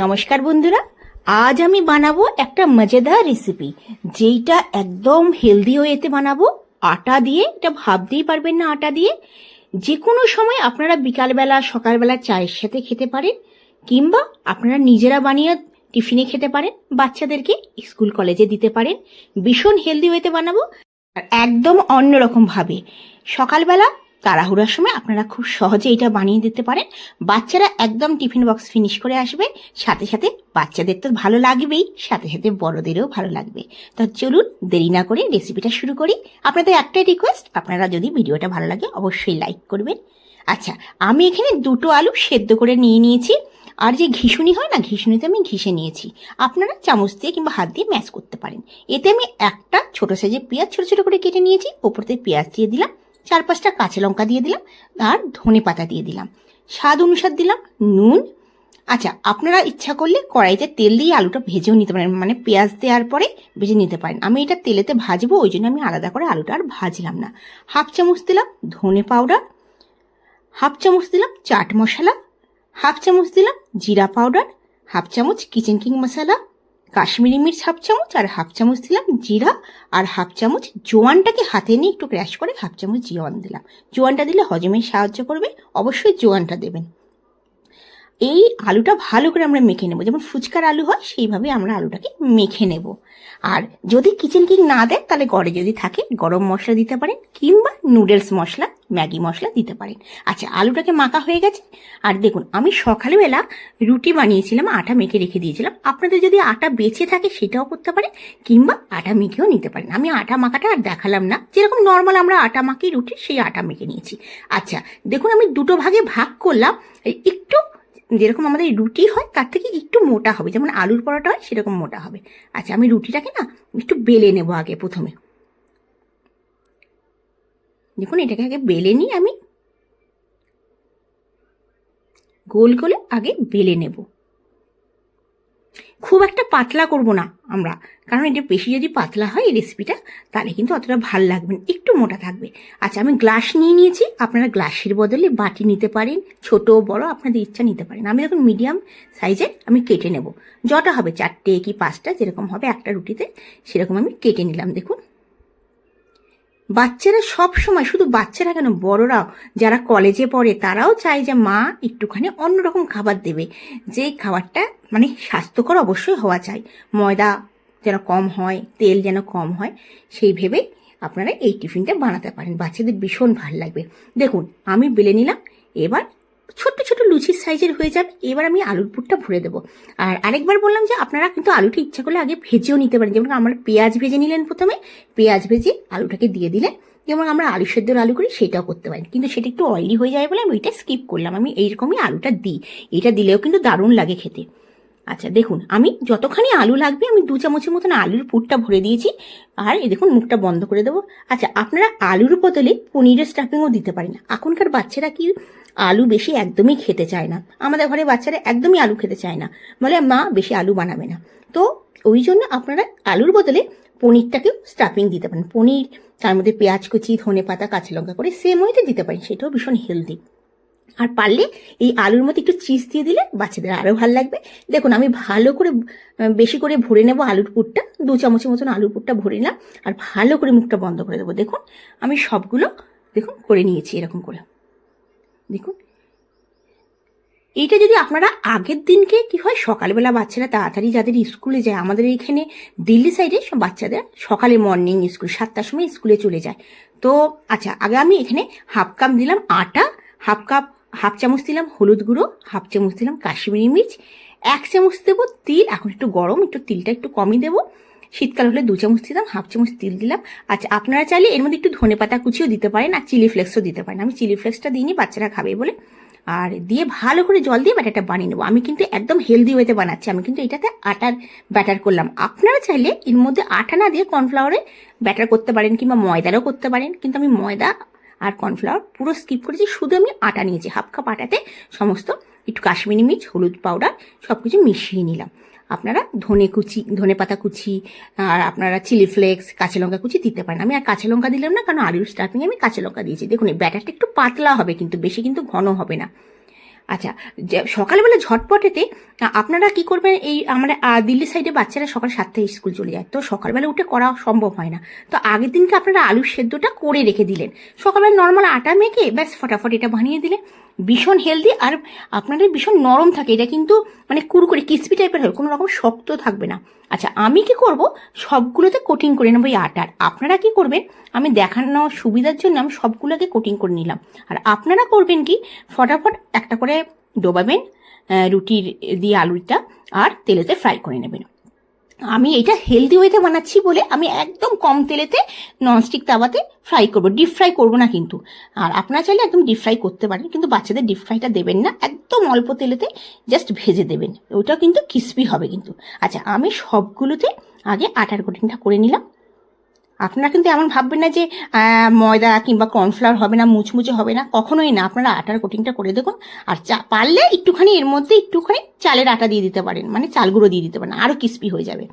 নমস্কার বন্ধুরা, আজ আমি বানাবো একটা মজাদার রেসিপি, যেইটা একদম হেলদি ওয়েতে বানাবো। আটা দিয়ে, এটা ভাবতেই পারবেন না আটা দিয়ে। যে কোনো সময় আপনারা বিকালবেলা সকালবেলা চায়ের সাথে খেতে পারেন, কিংবা আপনারা নিজেরা বানিয়ে টিফিনে খেতে পারেন, বাচ্চাদেরকে স্কুল কলেজে দিতে পারেন। ভীষণ হেলদি ওয়েতে বানাবো আর একদম অন্যরকম ভাবে। সকালবেলা তাড়াহুড়ার সময় আপনারা খুব সহজে এটা বানিয়ে দিতে পারেন। বাচ্চারা একদম টিফিন বক্স ফিনিশ করে আসবে, সাথে সাথে বাচ্চাদের তো ভালো লাগবেই, সাথে সাথে বড়দেরও ভালো লাগবে। তো চলুন দেরি না করে রেসিপিটা শুরু করি। আপনাদের একটাই রিকোয়েস্ট, আপনারা যদি ভিডিওটা ভালো লাগে অবশ্যই লাইক করবেন। আচ্ছা, আমি এখানে দুটো আলু সেদ্ধ করে নিয়েছি। আর যে ঘিসুনি হয় না, ঘিসুনিতে আমি ঘিসে নিয়েছি। আপনারা চামচ দিয়ে কিংবা হাত দিয়ে ম্যাশ করতে পারেন। এতে আমি একটা ছোট সাইজের পেঁয়াজ ছোট ছোট করে কেটে নিয়েছি, ওপর থেকে পেঁয়াজ দিয়ে দিলাম, 4-5টা কাঁচা লঙ্কা দিয়ে দিলাম, আর ধনে পাতা দিয়ে দিলাম, স্বাদ অনুসার দিলাম নুন। আচ্ছা, আপনারা ইচ্ছা করলে কড়াইতে তেল দিয়ে আলুটা ভেজেও নিতে পারেন, মানে পেঁয়াজ দেওয়ার পরে ভেজে নিতে পারেন। আমি এটা তেলেতে ভাজবো, ওই জন্য আমি আলাদা করে আলুটা আর ভাজলাম না। 1/2 চামচ দিলাম ধনে পাউডার, 1/2 চামচ দিলাম চাট মশলা, 1/2 চামচ দিলাম জিরা পাউডার, 1/2 চামচ কিচেন কিং মশলা, কাশ্মীরি মির্চ 1/2 চামচ, আর 1/2 চামচ দিলাম জিরা, আর 1/2 চামচ জোয়ানটাকে হাতে নিয়ে একটু ক্র্যাশ করে 1/2 চামচ জোয়ান দিলাম। জোয়ানটা দিলে হজমে সাহায্য করবে, অবশ্যই জোয়ানটা দেবেন। এই আলুটা ভালো করে আমরা মেখে নেব, যেমন ফুচকার আলু হয় সেইভাবে আমরা আলুটাকে মেখে নেব। আর যদি কিচেন কিং না দেয়, তাহলে ঘরে যদি থাকে গরম মশলা দিতে পারেন, কিংবা নুডলস মশলা, ম্যাগি মশলা দিতে পারেন। আচ্ছা, আলুটাকে মাখা হয়ে গেছে। আর দেখুন, আমি সকালবেলা রুটি বানিয়েছিলাম, আটা মেখে রেখে দিয়েছিলাম। আপনাদের যদি আটা বেঁচে থাকে সেটাও করতে পারেন, কিংবা আটা মেখেও নিতে পারেন। আমি আটা মাখাটা আর দেখালাম না, যেরকম নর্মাল আমরা আটা মাখি রুটি, সেই আটা মেখে নিয়েছি। আচ্ছা দেখুন, আমি দুটো ভাগে ভাগ করলাম। একটু যেরকম আমাদের রুটি হয় তার থেকে একটু মোটা হবে, যেমন আলুর পরোটা হয় সেরকম মোটা হবে। আচ্ছা, আমি রুটিটাকে না একটু বেলে নেব আগে। প্রথমে দেখুন, এটাকে আগে বেলে নিই, আমি গোল করে আগে বেলে নেব। খুব একটা পাতলা করব না আমরা, কারণ এটা বেশি যদি পাতলা হয় এই রেসিপিটা, তাহলে কিন্তু অতটা ভাল লাগবে না, একটু মোটা থাকবে। আচ্ছা, আমি গ্লাস নিয়েছি, আপনারা গ্লাসের বদলে বাটি নিতে পারেন, ছোট বড় আপনাদের ইচ্ছা নিতে পারেন। আমি এখন মিডিয়াম সাইজের আমি কেটে নেব, যটা হবে 4টে কি 5টা যেরকম হবে একটা রুটিতে, সেরকম আমি কেটে নিলাম। দেখুন, বাচ্চারা সব সময়, শুধু বাচ্চারা কেন, বড়রাও যারা কলেজে পড়ে তারাও চায় যে মা একটুখানি অন্যরকম খাবার দেবে, যে খাবারটা মানে স্বাস্থ্যকর অবশ্যই হওয়া চাই, ময়দা যেন কম হয়, তেল যেন কম হয়, সেই ভেবে আপনারা এই টিফিনটা বানাতে পারেন, বাচ্চাদের ভীষণ ভালো লাগবে। দেখুন, আমি বেলে নিলাম। এবার ছোট্ট ছোট লুচির সাইজের হয়ে যাবে। এবার আমি আলুর পুরটা ভরে দেবো। আর আরেকবার বললাম যে আপনারা কিন্তু আলুটি ইচ্ছা করলে আগে ভেজেও নিতে পারেন, যেমন আমরা পেঁয়াজ ভেজে নিলেন, প্রথমে পেঁয়াজ ভেজে আলুটাকে দিয়ে দিলেন, যেমন আমরা আলু সেদ্ধর আলু করি সেটাও করতে পারেন, কিন্তু সেটা একটু অয়েলি হয়ে যায় বলে আমি ওইটা স্কিপ করলাম। আমি এইরকমই আলুটা দিই, এটা দিলেও কিন্তু দারুণ লাগে খেতে। আচ্ছা দেখুন, আমি যতখানি আলু লাগবে আমি 2 চামচের মতন আলুর পুরটা ভরে দিয়েছি। আর এই দেখুন, মুখটা বন্ধ করে দেবো। আচ্ছা, আপনারা আলুর বদলে পনিরের স্টাফিংও দিতে পারেন। এখনকার বাচ্চারা কি আলু বেশি একদমই খেতে চায় না, আমাদের ঘরে বাচ্চারা একদমই আলু খেতে চায় না, বলে মা বেশি আলু বানাবে না। তো ওই জন্য আপনারা আলুর বদলে পনিরটাকেও স্টাফিং দিতে পারেন। পনির, তার মধ্যে পেঁয়াজ কুচি, ধনে পাতা, কাঁচা লঙ্কা করে সেম ওয়েতে দিতে পারেন, সেটাও ভীষণ হেলদি। আর পারলে এই আলুর মধ্যে একটু চিজ দিয়ে দিলে বাচ্চাদের আরও ভালো লাগবে। দেখুন, আমি ভালো করে বেশি করে ভরে নেব আলুর পুরটা, 2 চামচের মতন আলুর পুরটা ভরে নিলাম, আর ভালো করে মুখটা বন্ধ করে দেবো। দেখুন, আমি সবগুলো দেখুন করে নিয়েছি এরকম করে। দেখুন, এইটা যদি আপনারা আগের দিনকে কি হয়, সকালবেলা বাচ্চারা তাড়াতাড়ি যাদের স্কুলে যায়, আমাদের এইখানে দিল্লি সাইডে সব বাচ্চাদের সকালে মর্নিং স্কুল 7টার সময় স্কুলে চলে যায়। তো আচ্ছা, আগে আমি এখানে 1/2 কাপ দিলাম আটা, 1/2 চামচ দিলাম হলুদ গুঁড়ো, 1/2 চামচ দিলাম কাশ্মীরি মির্চ, 1 চামচ দেবো তিল। এখন একটু গরম, একটু তিলটা একটু কমই দেবো। শীতকাল হলে 2 চামচ দিলাম, 1/2 চামচ তিল দিলাম। আচ্ছা, আপনারা চাইলে এর মধ্যে একটু ধনে পাতা কুচিও দিতে পারেন, আর চিলি ফ্লেক্সও দিতে পারেন। আমি চিলি ফ্লেক্সটা দিইনি, বাচ্চারা খাবে বলে। আর দিয়ে ভালো করে জল দিয়ে ব্যাটারটা বানিয়ে নেবো। আমি কিন্তু একদম হেলদি ওয়েতে বানাচ্ছি, আমি কিন্তু এটাতে আটার ব্যাটার করলাম। আপনারা চাইলে এর মধ্যে আটা না দিয়ে কর্নফ্লাওয়ারে ব্যাটার করতে পারেন, কিংবা ময়দারও করতে পারেন, কিন্তু আমি ময়দা আর কর্নফ্লাওয়ার পুরো স্কিপ করেছি, শুধু আমি আটা নিয়েছি। 1/2 কাপ আটাতে সমস্ত একটু কাশ্মীরি মির্চ, হলুদ পাউডার সব কিছু মিশিয়ে নিলাম। আপনারা ধনে পাতা কুচি, আর আপনারা চিলি ফ্লেক্স, কাঁচা লঙ্কা কুচি দিতে পারেন। আমি আর কাঁচা লঙ্কা দিলাম না, কারণ আলুর স্টাফিংয়ে আমি কাঁচা লঙ্কা দিয়েছি। দেখুন, এই ব্যাটারটা একটু পাতলা হবে, কিন্তু বেশি কিন্তু ঘন হবে না। আচ্ছা, যে সকালবেলা ঝটপটেতে আপনারা কি করবেন, এই আমরা দিল্লি সাইডে বাচ্চারা সকাল 7টায় স্কুল চলে যায়, তো সকালবেলা উঠে করা সম্ভব হয় না। তো আগের দিনকে আপনারা আলুর সেদ্ধটা করে রেখে দিলেন, সকালবেলা নর্মাল আটা মেখে ব্যাস ফটাফট এটা বানিয়ে দিলে ভীষণ হেলদি, আর আপনাদের ভীষণ নরম থাকে এটা, কিন্তু মানে কুড়কুড়ে ক্রিসপি টাইপের হয়, কোনো রকম শক্ত থাকবে না। আচ্ছা, আমি কি করব, সবগুলোতে কোটিং করে নেবো এই আটার। আপনারা কি করবেন, আমি দেখানোর সুবিধার জন্য আমি সবগুলোকে কোটিং করে নিলাম। আর আপনারা করবেন কি, ফটাফট একটা করে ডোবাবেন রুটির দিয়ে আলুটা, আর তেলেতে ফ্রাই করে নেবেন। আমি এটা হেলদি ওয়েতে বানাচ্ছি বলে আমি একদম কম তেলেতে ননস্টিক তাওয়াতে ফ্রাই করবো, ডিপ ফ্রাই করবো না কিন্তু। আর আপনারা চাইলে একদম ডিপ ফ্রাই করতে পারেন, কিন্তু বাচ্চাদের ডিপ ফ্রাইটা দেবেন না, একদম অল্প তেলেতে জাস্ট ভেজে দেবেন, ওইটা কিন্তু ক্রিসপি হবে কিন্তু। আচ্ছা, আমি সবগুলোতে আগে আটার কোটিংটা করে নিলাম। আপনারা কিন্তু এমন ভাববেন না যে ময়দা কিংবা কর্নফ্লাওয়ার হবে না, মুচমুচে হবে না, কখনোই না। আপনারা আটার কোটিংটা করে দেখুন। আর পারলে একটুখানি এর মধ্যে একটুখানি চালের আটা দিয়ে দিতে পারেন, মানে চাল গুঁড়ো দিয়ে দিতে পারেন, আরও ক্রিসপি হয়ে যাবে।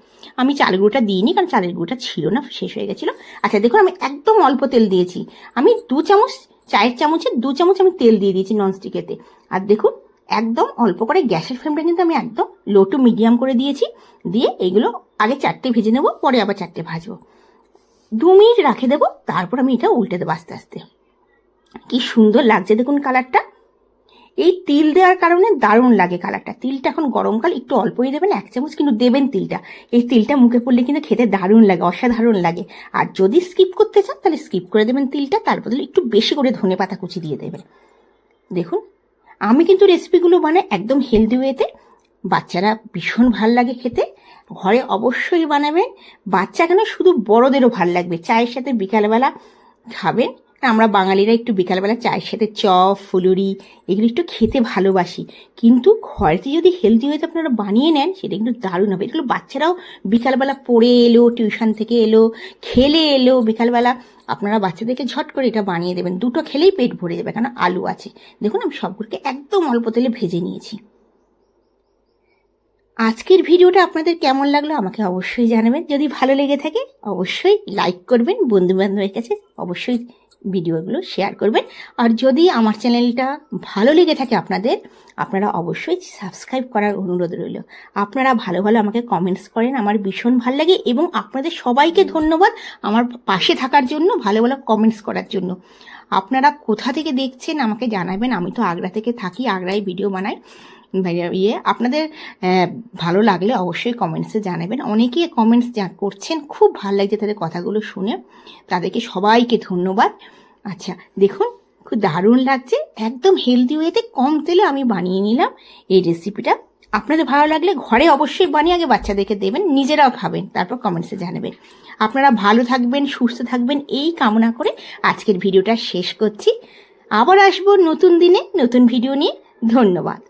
আমি চাল গুঁড়োটা দিইনি, কারণ চালের গুঁড়োটা ছিল না, শেষ হয়ে গেছিলো। আচ্ছা দেখুন, আমি একদম অল্প তেল দিয়েছি, আমি 2 চামচ, চায়ের চামচের 2 চামচ আমি তেল দিয়ে দিয়েছি ননস্টিকেতে। আর দেখুন, একদম অল্প করে গ্যাসের ফ্লেমটা কিন্তু আমি একদম লো টু মিডিয়াম করে দিয়েছি। দিয়ে এইগুলো আগে 4টে ভেজে নেবো, পরে আবার 4টে ভাজবো। 2 মিনিট রাখে দেবো, তারপর আমি এটা উল্টে দেবো আস্তে আস্তে। কি সুন্দর লাগছে দেখুন কালারটা, এই তিল দেওয়ার কারণে দারুণ লাগে কালারটা। তিলটা এখন গরমকাল, একটু অল্পই দেবেন, 1 চামচ কিন্তু দেবেন তিলটা। এই তিলটা মুখে পড়লে কিন্তু খেতে দারুণ লাগে, অসাধারণ লাগে। আর যদি স্কিপ করতে চান তাহলে স্কিপ করে দেবেন তিলটা, তার বদলে একটু বেশি করে ধনেপাতা কুচি দিয়ে দেবেন। দেখুন, আমি কিন্তু রেসিপিগুলো বানাই একদম হেলদি ওয়েতে, বাচ্চারা ভীষণ ভাল লাগে খেতে। ঘরে অবশ্যই বানাবেন, বাচ্চা কেন শুধু বড়দেরও ভাল লাগবে। চায়ের সাথে বিকালবেলা খাবেন, আমরা বাঙালিরা একটু বিকালবেলা চায়ের সাথে চপ, ফুলুরি এগুলো একটু খেতে ভালোবাসি, কিন্তু ঘরেতে যদি হেলদি ওয়েতে আপনারা বানিয়ে নেন সেটা কিন্তু দারুণ হবে। এগুলো বাচ্চারাও বিকালবেলা পড়ে এলো, টিউশন থেকে এলো, খেলে এলো, বিকালবেলা আপনারা বাচ্চাদেরকে ঝট করে এটা বানিয়ে দেবেন, 2টো খেলেই পেট ভরে যাবে, কারণ আলু আছে। দেখুন, আমি সবগুলোকে একদম অল্প তেলে ভেজে নিয়েছি। আজকের ভিডিওটা আপনাদের কেমন লাগলো আমাকে অবশ্যই জানাবেন। যদি ভালো লেগে থাকে অবশ্যই লাইক করবেন, বন্ধুবান্ধবের কাছে অবশ্যই ভিডিওগুলো শেয়ার করবেন। আর যদি আমার চ্যানেলটা ভালো লেগে থাকে আপনারা অবশ্যই সাবস্ক্রাইব করার অনুরোধ রইল। আপনারা ভালো ভালো আমাকে কমেন্টস করেন, আমার ভীষণ ভালো লাগে। এবং আপনাদের সবাইকে ধন্যবাদ আমার পাশে থাকার জন্য, ভালো ভালো কমেন্টস করার জন্য। আপনারা কোথা থেকে দেখছেন আমাকে জানাবেন। আমি তো আগ্রা থেকে থাকি, আগ্রায় ভিডিও বানাই। আপনাদের ভালো লাগলে অবশ্যই কমেন্টসে জানাবেন। অনেকেই কমেন্টস করছেন, খুব ভালো লাগছে তাদের কথাগুলো শুনে, তাদেরকে সবাইকে ধন্যবাদ। আচ্ছা দেখুন, খুব দারুণ লাগছে, একদম হেলদি ওয়েতে কম তেলে আমি বানিয়ে নিলাম এই রেসিপিটা। আপনাদের ভালো লাগলে ঘরে অবশ্যই বানিয়ে আগে বাচ্চাদেরকে দেবেন, নিজেরাও খাবেন, তারপর কমেন্টসে জানাবেন। আপনারা ভালো থাকবেন, সুস্থ থাকবেন, এই কামনা করে আজকের ভিডিওটা শেষ করছি। আবার আসবো নতুন দিনে নতুন ভিডিও নিয়ে। ধন্যবাদ।